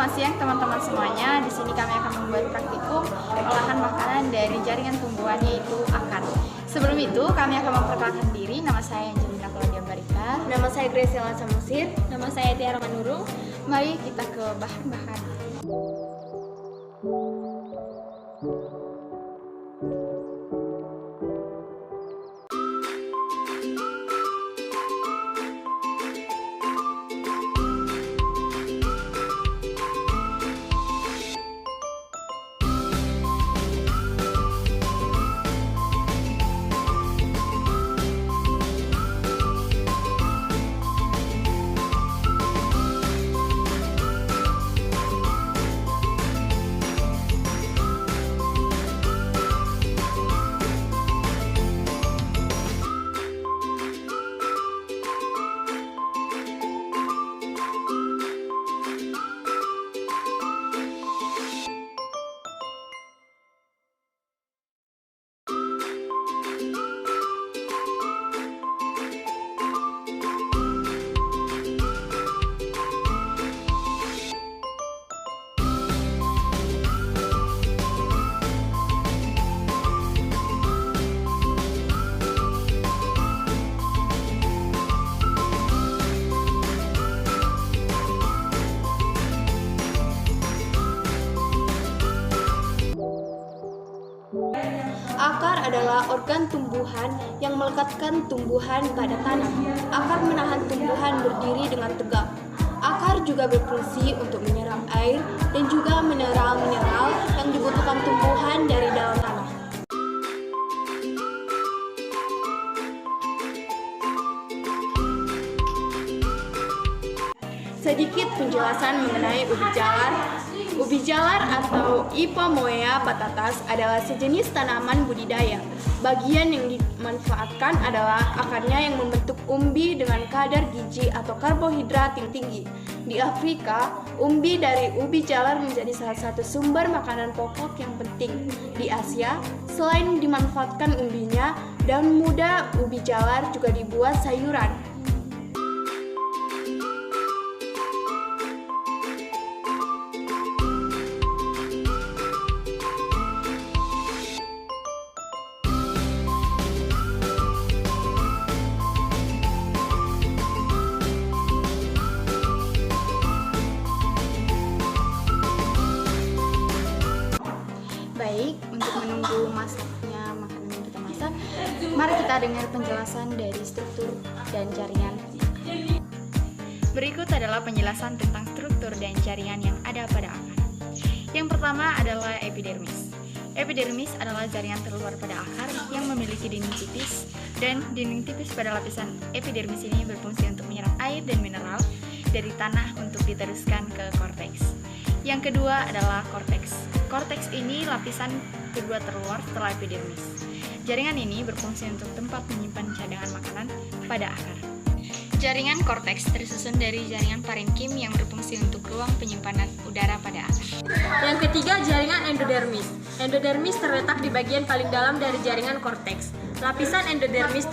Selamat siang teman-teman semuanya. Di sini kami akan membuat praktikum olahan makanan dari jaringan tumbuhan yaitu akar. Sebelum itu kami akan memperkenalkan diri. Nama saya Angelina Claudia Barita. Nama saya Graciela Samusir. Nama saya Tiara Manurung. Mari kita ke bahan-bahan. Akar adalah organ tumbuhan yang melekatkan tumbuhan pada tanah. Akar menahan tumbuhan berdiri dengan tegak. Akar juga berfungsi untuk menyerap air dan juga mineral-mineral yang dibutuhkan tumbuhan dari dalam tanah. Sedikit penjelasan mengenai ubi jalar. Ubi jalar atau Ipomoea batatas adalah sejenis tanaman budidaya. Bagian yang dimanfaatkan adalah akarnya yang membentuk umbi dengan kadar gizi atau karbohidrat yang tinggi. Di Afrika, umbi dari ubi jalar menjadi salah satu sumber makanan pokok yang penting. Di Asia, selain dimanfaatkan umbinya, daun muda ubi jalar juga dibuat sayuran. Baik, untuk menunggu masaknya makanan yang kita masak, mari kita dengar penjelasan dari struktur dan jaringan. Berikut adalah penjelasan tentang struktur dan jaringan yang ada pada akar. Yang pertama adalah epidermis. Epidermis adalah jaringan terluar pada akar yang memiliki dinding tipis, dan dinding tipis pada lapisan epidermis ini berfungsi untuk menyerap air dan mineral dari tanah untuk diteruskan ke korteks. Yang kedua adalah korteks. Korteks ini lapisan kedua terluar setelah epidermis. Jaringan ini berfungsi untuk tempat menyimpan cadangan makanan pada akar. Jaringan korteks tersusun dari jaringan parenkim yang berfungsi untuk ruang penyimpanan udara pada akar. Yang ketiga, jaringan endodermis. Endodermis terletak di bagian paling dalam dari jaringan korteks. Lapisan endodermis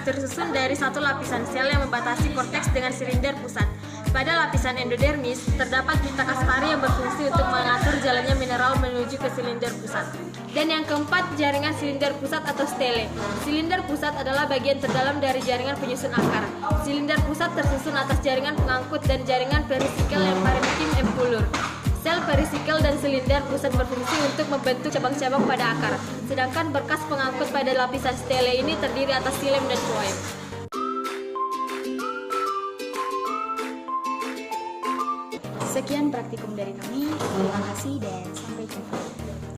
tersusun dari satu lapisan sel yang membatasi korteks dengan silinder pusat. Pada lapisan endodermis, terdapat pita kaspari yang berfungsi untuk mengatur jalannya mineral menuju ke silinder pusat. Dan yang keempat, jaringan silinder pusat atau stele. Silinder pusat adalah bagian terdalam dari jaringan penyusun akar. Silinder pusat tersusun atas jaringan pengangkut dan jaringan perisikel yang parenkim empulur. Sel perisikel dan silinder pusat berfungsi untuk membentuk cabang-cabang pada akar. Sedangkan berkas pengangkut pada lapisan stele ini terdiri atas xilem dan floem. Sekian praktikum dari kami. Terima kasih dan sampai jumpa.